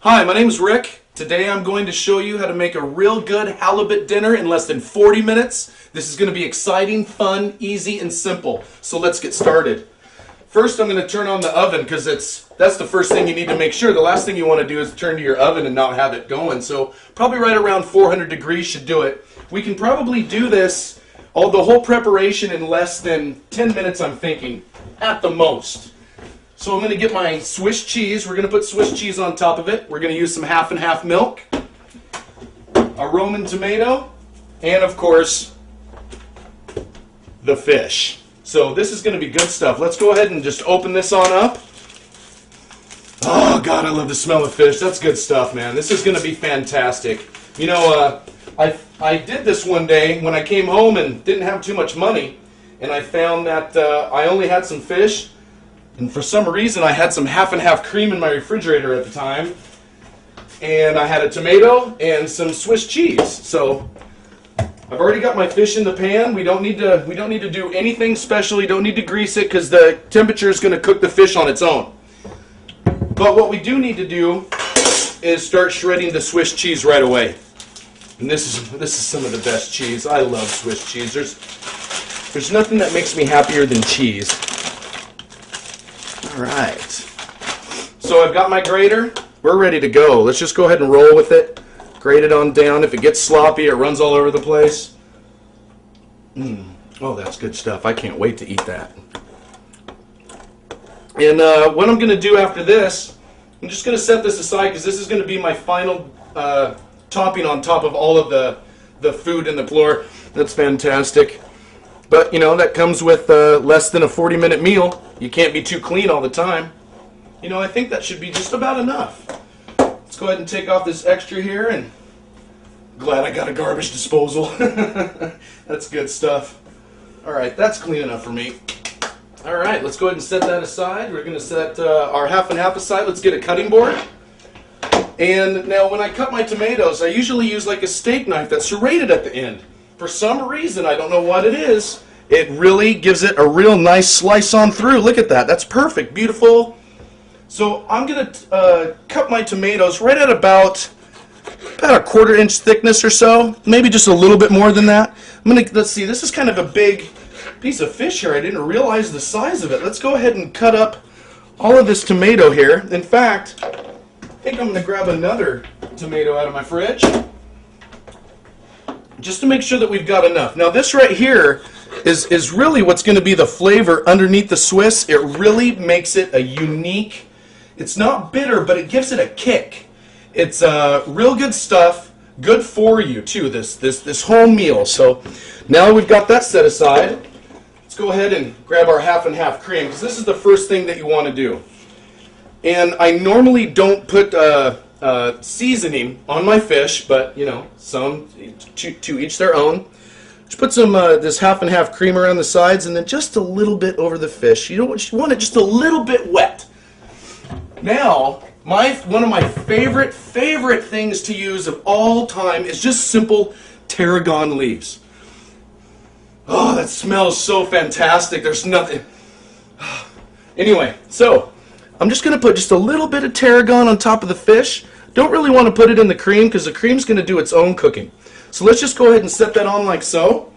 Hi, my name is Rick. Today I'm going to show you how to make a real good halibut dinner in less than 40 minutes. This is going to be exciting, fun, easy, and simple. So let's get started. First I'm going to turn on the oven because that's the first thing you need to make sure. The last thing you want to do is turn to your oven and not have it going. So probably right around 400 degrees should do it. We can probably do this, the whole preparation in less than 10 minutes I'm thinking, at the most. So I'm going to get my Swiss cheese. We're going to put Swiss cheese on top of it. We're going to use some half and half milk, a Roman tomato, and of course, the fish. So this is going to be good stuff. Let's go ahead and just open this on up. Oh God, I love the smell of fish. That's good stuff, man. This is going to be fantastic. You know, I did this one day when I came home and didn't have too much money, and I found that I only had some fish. And for some reason, I had some half and half cream in my refrigerator at the time. And I had a tomato and some Swiss cheese. So I've already got my fish in the pan. We don't need to do anything special. You don't need to grease it because the temperature is going to cook the fish on its own. But what we do need to do is start shredding the Swiss cheese right away. And this is some of the best cheese. I love Swiss cheese. There's nothing that makes me happier than cheese. Alright, so I've got my grater. We're ready to go. Let's just go ahead and roll with it. Grate it on down. If it gets sloppy, it runs all over the place. Oh, that's good stuff. I can't wait to eat that. And what I'm going to do after this, I'm just going to set this aside because this is going to be my final topping on top of all of the food in the floor. That's fantastic. But, you know, that comes with less than a 40-minute meal. You can't be too clean all the time. You know, I think that should be just about enough. Let's go ahead and take off this extra here, and glad I got a garbage disposal. That's good stuff. All right, that's clean enough for me. All right, let's go ahead and set that aside. We're going to set our half and half aside. Let's get a cutting board. And now when I cut my tomatoes, I usually use like a steak knife that's serrated at the end. For some reason, I don't know what it is, it really gives it a real nice slice on through. Look at that. That's perfect. Beautiful. So I'm going to cut my tomatoes right at about a quarter-inch thickness or so. Maybe just a little bit more than that. Let's see. This is kind of a big piece of fish here. I didn't realize the size of it. Let's go ahead and cut up all of this tomato here. In fact, I think I'm going to grab another tomato out of my fridge, just to make sure that we've got enough. Now this right here is really what's going to be the flavor underneath the Swiss. It really makes it a unique, it's not bitter, but it gives it a kick. It's real good stuff, good for you too, this whole meal. So now we've got that set aside. Let's go ahead and grab our half and half cream, because this is the first thing that you want to do. And I normally don't put seasoning on my fish, but you know, some to each their own. Just put some this half and half cream around the sides, and then just a little bit over the fish. You want it just a little bit wet. Now, one of my favorite things to use of all time is just simple tarragon leaves. Oh, that smells so fantastic. There's nothing. Anyway, so I'm just going to put just a little bit of tarragon on top of the fish. Don't really want to put it in the cream because the cream's going to do its own cooking. So let's just go ahead and set that on like so.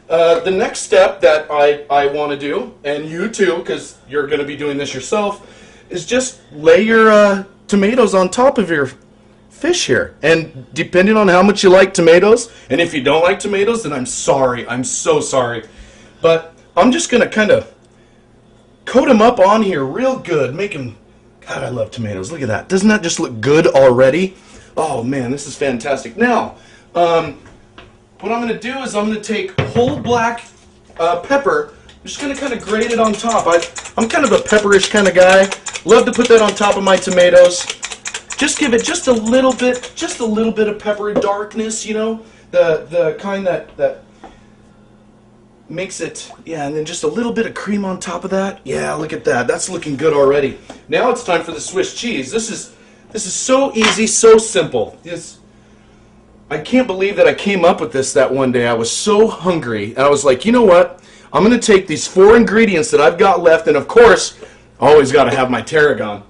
The next step that I want to do, and you too, because you're going to be doing this yourself, is just lay your tomatoes on top of your fish here. And depending on how much you like tomatoes, and if you don't like tomatoes, then I'm sorry. I'm so sorry. But I'm just going to kind of coat them up on here real good. Make them... God, I love tomatoes. Look at that. Doesn't that just look good already? Oh, man, this is fantastic. Now, what I'm going to do is I'm going to take whole black pepper. I'm just going to kind of grate it on top. I'm kind of a pepperish kind of guy. Love to put that on top of my tomatoes. Just give it just a little bit of peppery darkness, you know, the kind that makes it, yeah, and then just a little bit of cream on top of that. Yeah, look at that. That's looking good already. Now it's time for the Swiss cheese. This is so easy, so simple. I can't believe that I came up with this that one day. I was so hungry, and I was like, you know what? I'm going to take these 4 ingredients that I've got left, and of course, always got to have my tarragon.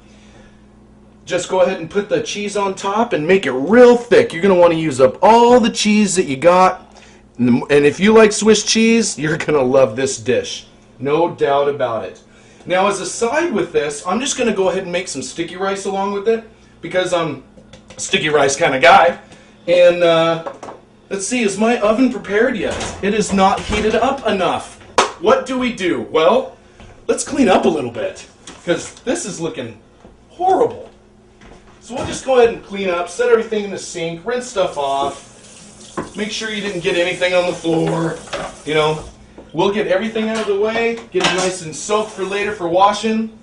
just go ahead and put the cheese on top and make it real thick. You're going to want to use up all the cheese that you got. And if you like Swiss cheese, you're going to love this dish. No doubt about it. Now, as a side with this, I'm just going to go ahead and make some sticky rice along with it, because I'm a sticky rice kind of guy. And let's see, is my oven prepared yet? It is not heated up enough. What do we do? Well, let's clean up a little bit, because this is looking horrible. So we'll just go ahead and clean up, set everything in the sink, rinse stuff off, make sure you didn't get anything on the floor. You know, we'll get everything out of the way, get it nice and soaked for later for washing.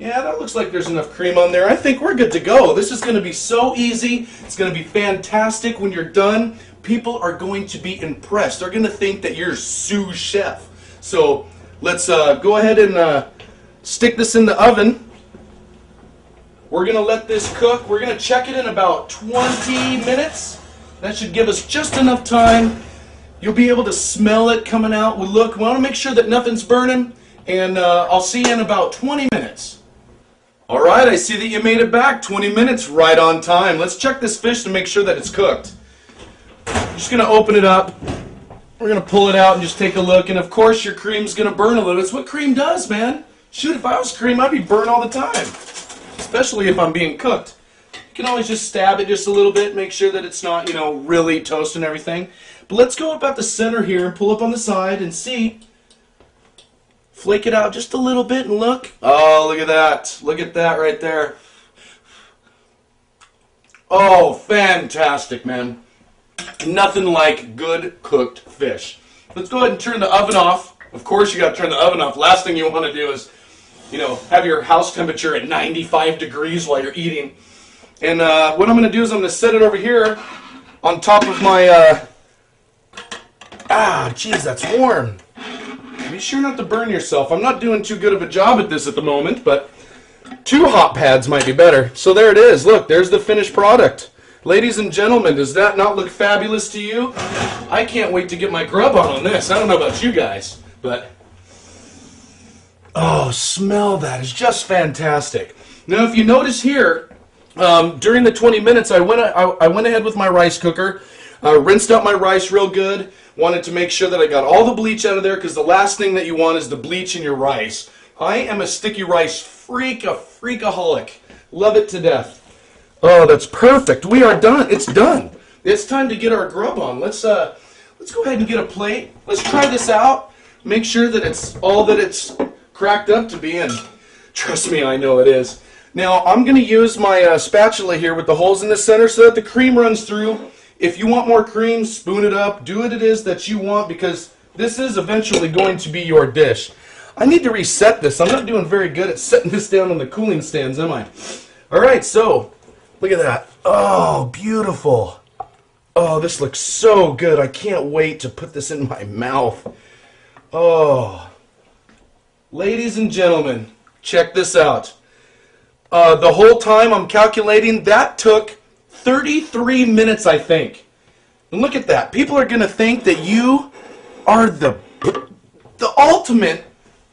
Yeah, that looks like there's enough cream on there. I think we're good to go. This is going to be so easy. It's going to be fantastic when you're done. People are going to be impressed. They're going to think that you're sous chef. So let's go ahead and stick this in the oven. We're going to let this cook. We're going to check it in about 20 minutes. That should give us just enough time. You'll be able to smell it coming out. We want to make sure that nothing's burning. And I'll see you in about 20 minutes. All right, I see that you made it back. 20 minutes, right on time. Let's check this fish to make sure that it's cooked. I'm just going to open it up. We're going to pull it out and just take a look. And of course, your cream's going to burn a little. It's what cream does, man. Shoot, if I was cream, I'd be burnt all the time. Especially if I'm being cooked. You can always just stab it just a little bit, make sure that it's not, you know, really toast and everything. But let's go about the center here and pull up on the side and see. Flake it out just a little bit and look. Oh, look at that. Look at that right there. Oh, fantastic, man. Nothing like good cooked fish. Let's go ahead and turn the oven off. Of course, you got to turn the oven off. Last thing you want to do is, you know, have your house temperature at 95 degrees while you're eating. And what I'm going to do is I'm going to set it over here on top of my, geez, that's warm. Be sure not to burn yourself. I'm not doing too good of a job at this at the moment, but 2 hot pads might be better. So there it is. Look, there's the finished product. Ladies and gentlemen, does that not look fabulous to you? I can't wait to get my grub on this. I don't know about you guys, but... oh, smell that. It's just fantastic. Now, if you notice here, during the 20 minutes, I went ahead with my rice cooker, rinsed out my rice real good, wanted to make sure that I got all the bleach out of there, because the last thing that you want is the bleach in your rice. I am a sticky rice freak, a freakaholic. Love it to death. Oh, that's perfect. We are done. It's done. It's time to get our grub on. Let's go ahead and get a plate. Let's try this out. Make sure that it's all that it's cracked up to be, and trust me, I know it is. Now, I'm going to use my spatula here with the holes in the center so that the cream runs through. If you want more cream, spoon it up. Do what it is that you want, because this is eventually going to be your dish. I need to reset this. I'm not doing very good at setting this down on the cooling stands, am I? All right, so look at that. Oh, beautiful. Oh, this looks so good. I can't wait to put this in my mouth. Oh. Ladies and gentlemen, check this out. The whole time I'm calculating, that took 33 minutes, I think. And look at that. People are going to think that you are the ultimate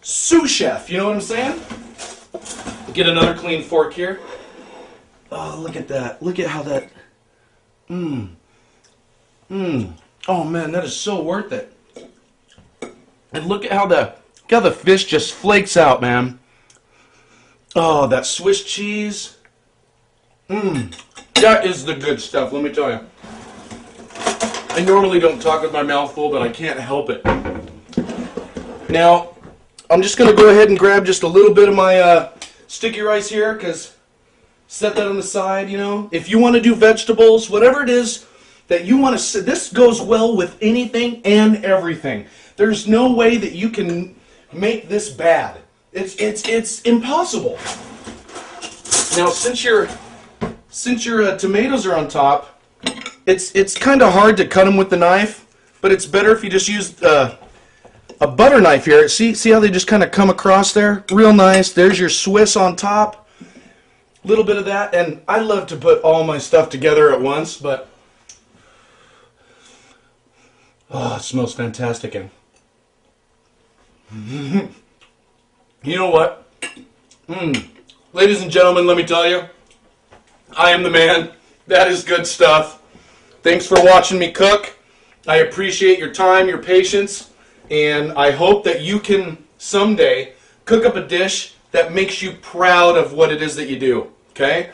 sous chef. You know what I'm saying? Get another clean fork here. Oh, look at that. Look at how that... Oh, man, that is so worth it. And look at how the fish just flakes out, man. Oh, that Swiss cheese. That is the good stuff, let me tell you. I normally don't talk with my mouth full, but I can't help it. Now, I'm just going to go ahead and grab just a little bit of my sticky rice here, because set that on the side, you know. If you want to do vegetables, whatever it is that you want to... this goes well with anything and everything. There's no way that you can make this bad. It's impossible. Now, since your tomatoes are on top, it's kind of hard to cut them with the knife, but it's better if you just use a butter knife here. See how they just kind of come across there? Real nice. There's your Swiss on top. A little bit of that, and I love to put all my stuff together at once, but oh, it smells fantastic. And you know what? Ladies and gentlemen, let me tell you, I am the man. That is good stuff. Thanks for watching me cook. I appreciate your time, your patience, and I hope that you can someday cook up a dish that makes you proud of what it is that you do, okay?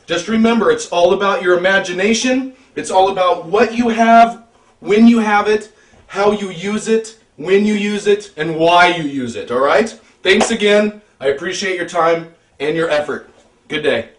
Just remember, it's all about your imagination. It's all about what you have, when you have it, how you use it, when you use it, and why you use it, all right? Thanks again. I appreciate your time and your effort. Good day.